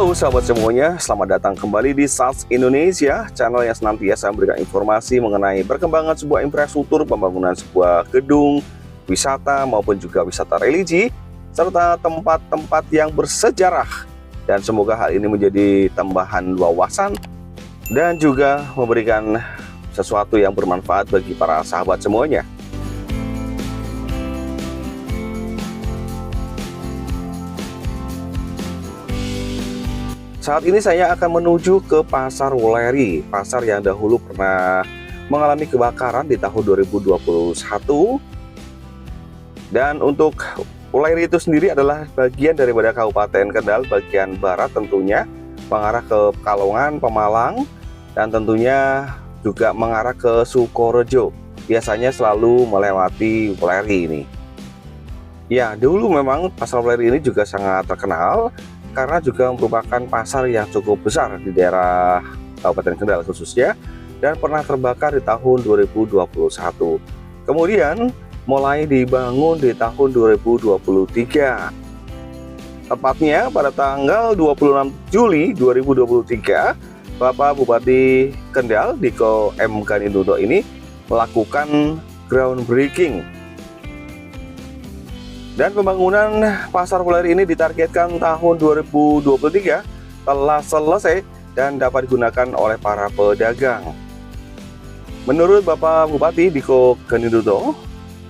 Halo sahabat semuanya, selamat datang kembali di SATS Indonesia, channel yang senantiasa memberikan informasi mengenai perkembangan sebuah infrastruktur, pembangunan sebuah gedung, wisata maupun juga wisata religi, serta tempat-tempat yang bersejarah. Dan semoga hal ini menjadi tambahan wawasan dan juga memberikan sesuatu yang bermanfaat bagi para sahabat semuanya. Saat ini saya akan menuju ke Pasar Wuleri, pasar yang dahulu pernah mengalami kebakaran di tahun 2021. Dan untuk Wuleri itu sendiri adalah bagian daripada Kabupaten Kendal, bagian barat tentunya, mengarah ke Pekalongan, Pemalang, dan tentunya juga mengarah ke Sukorejo. Biasanya selalu melewati Wuleri ini. Ya, dulu memang Pasar Wuleri ini juga sangat terkenal, karena juga merupakan pasar yang cukup besar di daerah Kabupaten Kendal khususnya, dan pernah terbakar di tahun 2021. Kemudian mulai dibangun di tahun 2023. Tepatnya pada tanggal 26 Juli 2023, Bapak Bupati Kendal Diko M. Ganidodo ini melakukan groundbreaking. Dan pembangunan Pasar Wuleri ini ditargetkan tahun 2023 telah selesai dan dapat digunakan oleh para pedagang. Menurut Bapak Bupati Diko Ganidodo,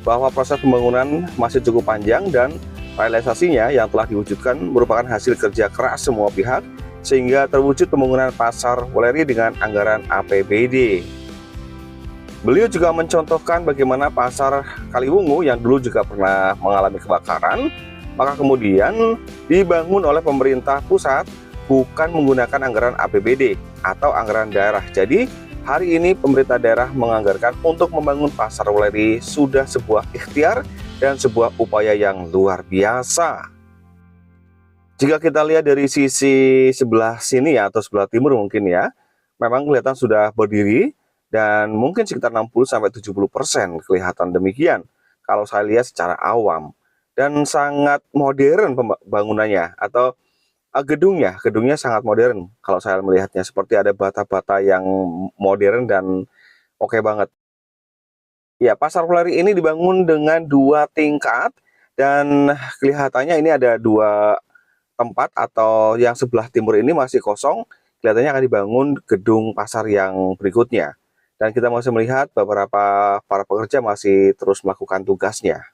bahwa proses pembangunan masih cukup panjang dan realisasinya yang telah diwujudkan merupakan hasil kerja keras semua pihak, sehingga terwujud pembangunan Pasar Wuleri dengan anggaran APBD. Beliau juga mencontohkan bagaimana pasar Kaliwungu yang dulu juga pernah mengalami kebakaran, maka kemudian dibangun oleh pemerintah pusat bukan menggunakan anggaran APBD atau anggaran daerah. Jadi hari ini pemerintah daerah menganggarkan untuk membangun Pasar Wuleri sudah sebuah ikhtiar dan sebuah upaya yang luar biasa. Jika kita lihat dari sisi sebelah sini ya, atau sebelah timur mungkin ya, memang kelihatan sudah berdiri, dan mungkin sekitar 60-70% kelihatan demikian kalau saya lihat secara awam, dan sangat modern bangunannya atau gedungnya sangat modern kalau saya melihatnya, seperti ada bata-bata yang modern dan oke banget. Ya, Pasar Wuleri ini dibangun dengan 2 tingkat, dan kelihatannya ini ada 2 tempat, atau yang sebelah timur ini masih kosong, kelihatannya akan dibangun gedung pasar yang berikutnya. Dan kita masih melihat beberapa para pekerja masih terus melakukan tugasnya.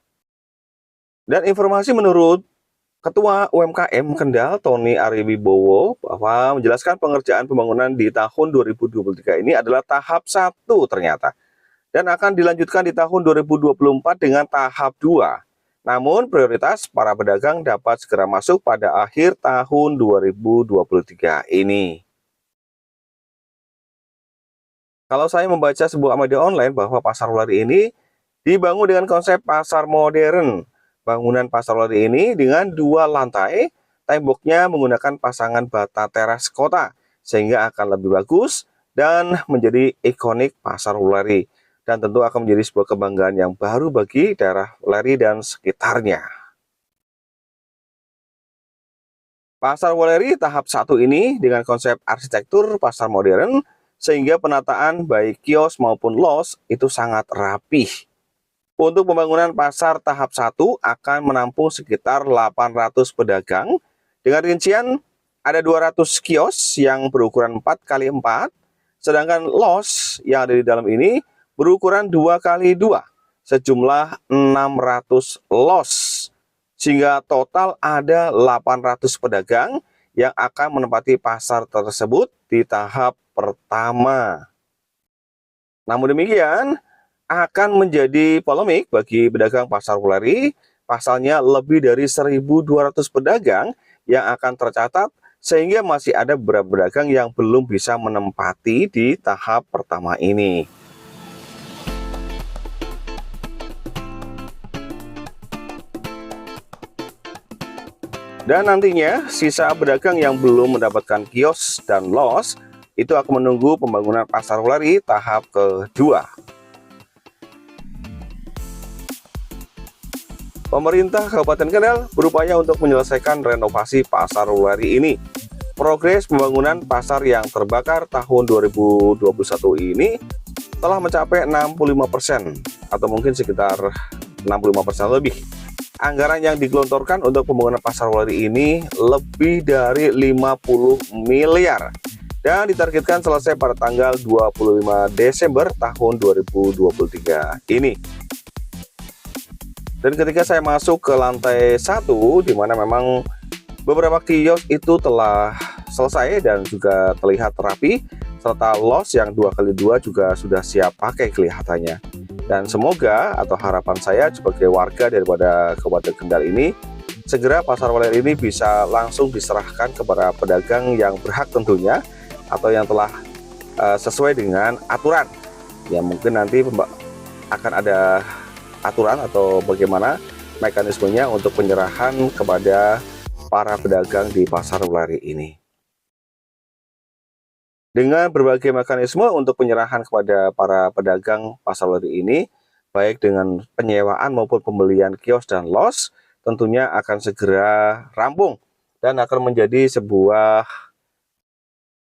Dan informasi menurut Ketua UMKM Kendal, Tony Ariwibowo, bahwa menjelaskan pengerjaan pembangunan di tahun 2023 ini adalah tahap 1 ternyata. Dan akan dilanjutkan di tahun 2024 dengan tahap 2. Namun prioritas para pedagang dapat segera masuk pada akhir tahun 2023 ini. Kalau saya membaca sebuah media online bahwa Pasar Wuleri ini dibangun dengan konsep pasar modern. Bangunan Pasar Wuleri ini dengan 2 lantai, temboknya menggunakan pasangan bata teras kota, sehingga akan lebih bagus dan menjadi ikonik Pasar Wuleri. Dan tentu akan menjadi sebuah kebanggaan yang baru bagi daerah Wuleri dan sekitarnya. Pasar Wuleri tahap 1 ini dengan konsep arsitektur pasar modern, sehingga penataan baik kios maupun los itu sangat rapih. Untuk pembangunan pasar tahap 1 akan menampung sekitar 800 pedagang, dengan rincian ada 200 kios yang berukuran 4x4, sedangkan los yang ada di dalam ini berukuran 2x2, sejumlah 600 los, sehingga total ada 800 pedagang yang akan menempati pasar tersebut di tahap pertama. Namun demikian, akan menjadi polemik bagi pedagang Pasar Wuleri. Pasalnya lebih dari 1.200 pedagang yang akan tercatat, sehingga masih ada beberapa pedagang yang belum bisa menempati di tahap pertama ini. Dan nantinya sisa pedagang yang belum mendapatkan kios dan los itu akan menunggu pembangunan Pasar Wuleri tahap kedua. Pemerintah Kabupaten Kendal berupaya untuk menyelesaikan renovasi Pasar Wuleri ini. Progres pembangunan pasar yang terbakar tahun 2021 ini telah mencapai 65% atau mungkin sekitar 65% lebih. Anggaran yang digelontorkan untuk pembangunan pasar Wuleri ini lebih dari 50 miliar dan ditargetkan selesai pada tanggal 25 Desember tahun 2023 ini. Dan ketika saya masuk ke lantai 1, di mana memang beberapa kios itu telah selesai dan juga terlihat rapi, serta los yang 2x2 juga sudah siap pakai kelihatannya. Dan semoga atau harapan saya sebagai warga daripada Kabupaten Kendal ini, segera pasar Wuleri ini bisa langsung diserahkan kepada pedagang yang berhak tentunya, atau yang telah sesuai dengan aturan. Ya mungkin nanti akan ada aturan atau bagaimana mekanismenya untuk penyerahan kepada para pedagang di pasar Wuleri ini. Dengan berbagai mekanisme untuk penyerahan kepada para pedagang pasar Wuleri ini, baik dengan penyewaan maupun pembelian kios dan los, tentunya akan segera rampung dan akan menjadi sebuah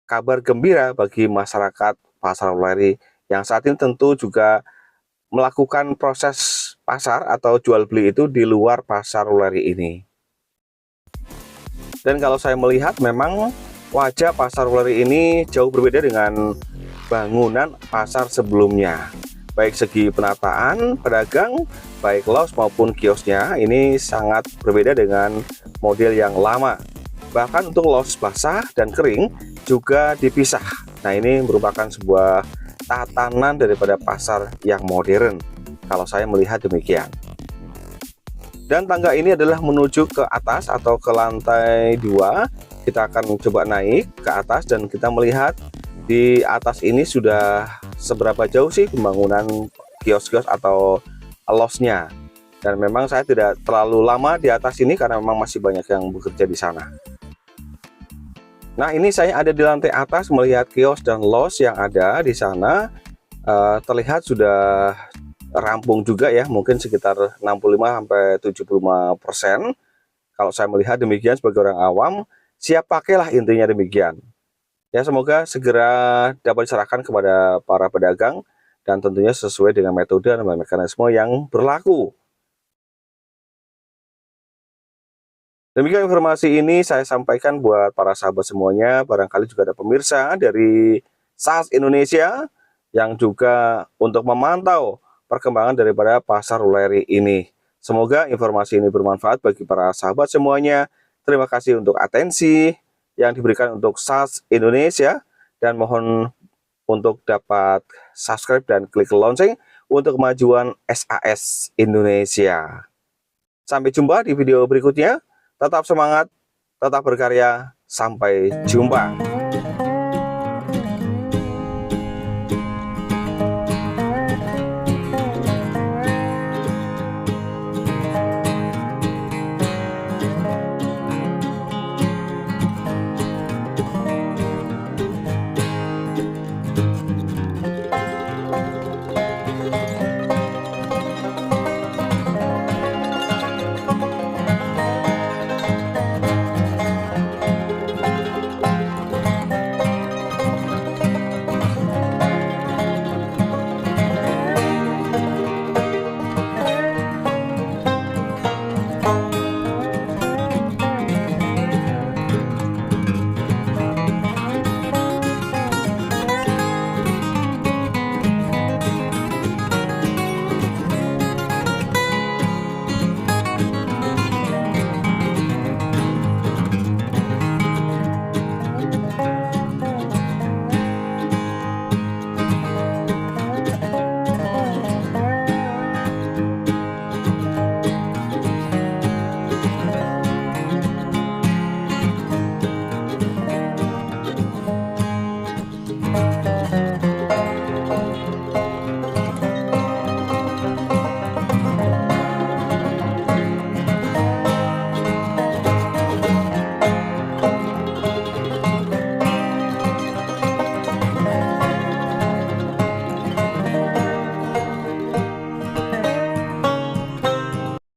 kabar gembira bagi masyarakat pasar Wuleri yang saat ini tentu juga melakukan proses pasar atau jual beli itu di luar pasar Wuleri ini. Dan kalau saya melihat memang wajah pasar Wuleri ini jauh berbeda dengan bangunan pasar sebelumnya. Baik segi penataan pedagang, baik los maupun kiosnya ini sangat berbeda dengan model yang lama. Bahkan untuk los basah dan kering juga dipisah. Nah, ini merupakan sebuah tatanan daripada pasar yang modern. Kalau saya melihat demikian. Dan tangga ini adalah menuju ke atas atau ke lantai 2. Kita akan coba naik ke atas dan kita melihat di atas ini sudah seberapa jauh sih pembangunan kios-kios atau losnya. Dan memang saya tidak terlalu lama di atas ini karena memang masih banyak yang bekerja di sana. Nah, ini saya ada di lantai atas melihat kios dan los yang ada di sana. Terlihat sudah rampung juga ya, mungkin sekitar 65–75%. Kalau saya melihat demikian sebagai orang awam, siap pakailah intinya demikian. Ya, semoga segera dapat diserahkan kepada para pedagang dan tentunya sesuai dengan metode dan mekanisme yang berlaku. Demikian informasi ini saya sampaikan buat para sahabat semuanya. Barangkali juga ada pemirsa dari SAS Indonesia yang juga untuk memantau perkembangan daripada pasar Wuleri ini. Semoga informasi ini bermanfaat bagi para sahabat semuanya. Terima kasih untuk atensi yang diberikan untuk SAS Indonesia dan mohon untuk dapat subscribe dan klik lonceng untuk kemajuan SAS Indonesia. Sampai jumpa di video berikutnya. Tetap semangat, tetap berkarya. Sampai jumpa.